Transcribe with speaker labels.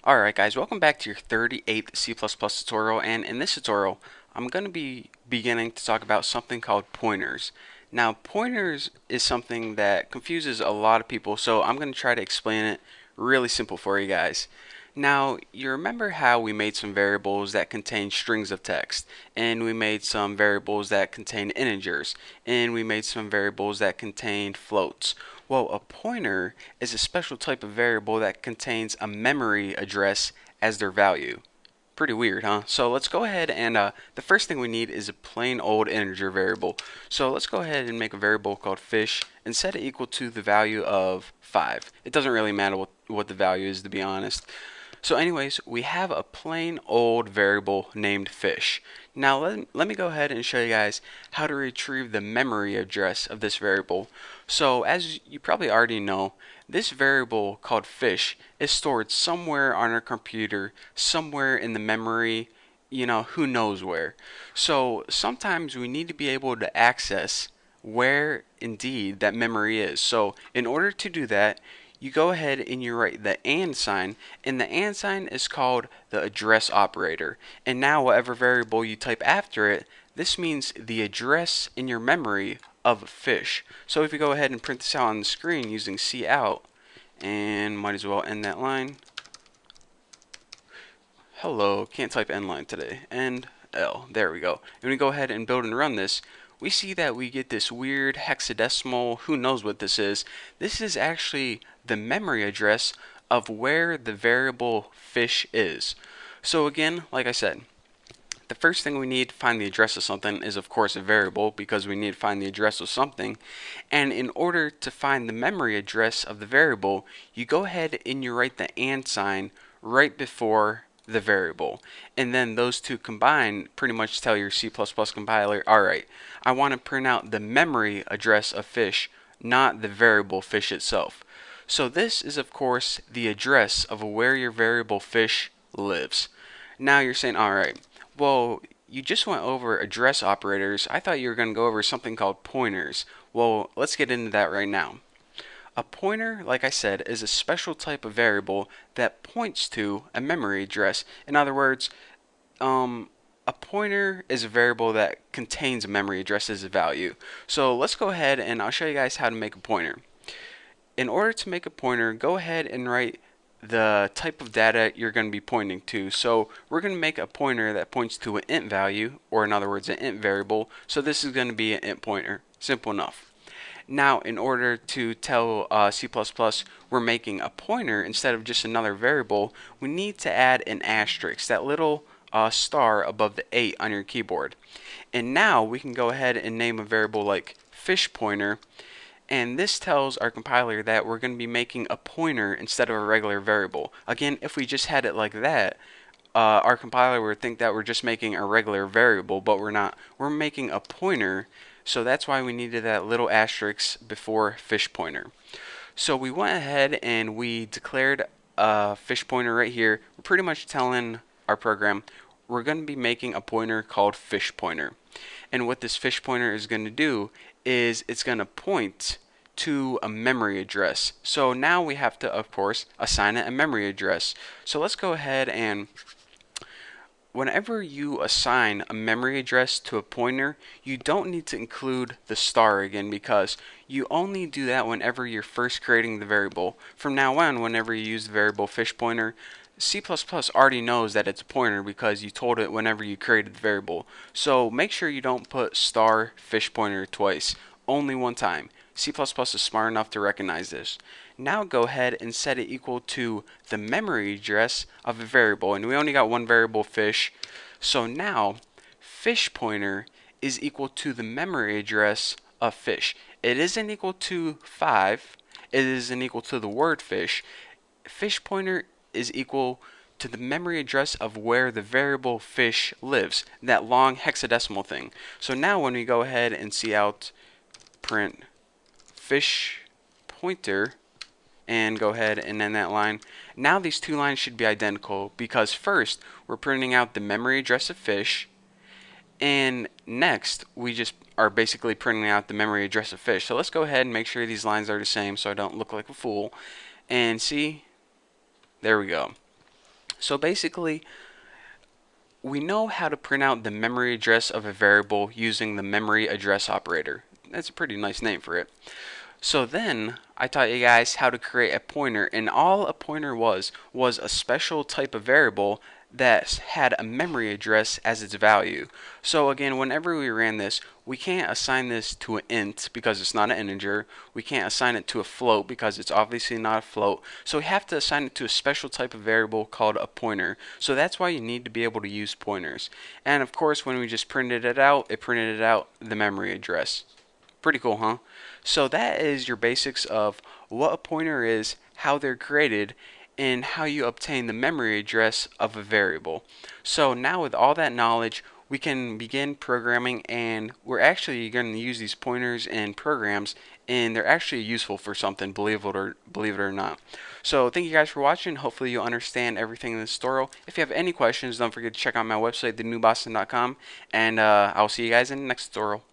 Speaker 1: Alright guys, welcome back to your 38th C++ tutorial, and in this tutorial I'm going to be beginning to talk about something called pointers. Now pointers is something that confuses a lot of people, so I'm going to try to explain it really simple for you guys. Now, you remember how we made some variables that contain strings of text, and we made some variables that contain integers, and we made some variables that contained floats. Well, a pointer is a special type of variable that contains a memory address as their value. Pretty weird, huh? So let's go ahead and the first thing we need is a plain old integer variable. So let's go ahead and make a variable called fish and set it equal to the value of 5. It doesn't really matter what the value is, to be honest. So anyways, we have a plain old variable named fish. Now let me go ahead and show you guys how to retrieve the memory address of this variable. So as you probably already know, this variable called fish is stored somewhere on our computer, somewhere in the memory, who knows where. So sometimes we need to be able to access where indeed that memory is. So in order to do that, you go ahead and you write the and sign, and the and sign is called the address operator. And now whatever variable you type after it, this means the address in your memory of fish. So if you go ahead and print this out on the screen using cout, and might as well end that line. Hello, can't type end line today. End L. There we go. And we go ahead and build and run this. We see that we get this weird hexadecimal, who knows what this is. This is actually the memory address of where the variable fish is. So again, like I said, the first thing we need to find the address of something is of course a variable, because we need to find the address of something. And in order to find the memory address of the variable, you go ahead and you write the and sign right before the variable, and then those two combined pretty much tell your C++ compiler, alright, I want to print out the memory address of fish, not the variable fish itself. So this is of course the address of where your variable fish lives. Now you're saying, alright, well, you just went over address operators. I thought you were going to go over something called pointers. Well, let's get into that right now. A pointer, like I said, is a special type of variable that points to a memory address. In other words, a pointer is a variable that contains a memory address as a value. So let's go ahead and I'll show you guys how to make a pointer. In order to make a pointer, go ahead and write the type of data you're going to be pointing to. So we're going to make a pointer that points to an int value, or in other words, an int variable. So this is going to be an int pointer. Simple enough. Now, in order to tell C++ we're making a pointer instead of just another variable, we need to add an asterisk, that little star above the 8 on your keyboard. And now we can go ahead and name a variable like fish pointer, and this tells our compiler that we're going to be making a pointer instead of a regular variable. Again, if we just had it like that, our compiler would think that we're just making a regular variable, but we're not. We're making a pointer, so that's why we needed that little asterisk before fish pointer. So we went ahead and we declared a fish pointer right here. We're pretty much telling our program we're going to be making a pointer called fish pointer. And what this fish pointer is going to do is it's going to point to a memory address. So now we have to, of course, assign it a memory address. So let's go ahead and whenever you assign a memory address to a pointer, you don't need to include the star again, because you only do that whenever you're first creating the variable. From now on, whenever you use the variable fish pointer, C++ already knows that it's a pointer because you told it whenever you created the variable. So make sure you don't put star fish pointer twice, only one time. C++ is smart enough to recognize this. Now go ahead and set it equal to the memory address of a variable, and we only got one variable, fish. So now fish pointer is equal to the memory address of fish. It isn't equal to 5, it isn't equal to the word fish. Fish pointer is equal to the memory address of where the variable fish lives, that long hexadecimal thing. So now when we go ahead and cout print fish pointer and go ahead and end that line, now these two lines should be identical, because first we're printing out the memory address of fish, and next we just are basically printing out the memory address of fish. So let's go ahead and make sure these lines are the same so I don't look like a fool, and see, there we go. So basically, we know how to print out the memory address of a variable using the memory address operator. That's a pretty nice name for it. So then I taught you guys how to create a pointer, and all a pointer was a special type of variable that had a memory address as its value. So again, whenever we ran this, we can't assign this to an int because it's not an integer. We can't assign it to a float because it's obviously not a float. So we have to assign it to a special type of variable called a pointer. So that's why you need to be able to use pointers. And of course, when we just printed it printed out the memory address. Pretty cool, huh? So that is your basics of what a pointer is, how they're created, and how you obtain the memory address of a variable. So now with all that knowledge, we can begin programming, and we're actually going to use these pointers and programs, and they're actually useful for something, believe it or not. So thank you guys for watching. Hopefully you'll understand everything in this tutorial. If you have any questions, don't forget to check out my website, thenewboston.com, and I'll see you guys in the next tutorial.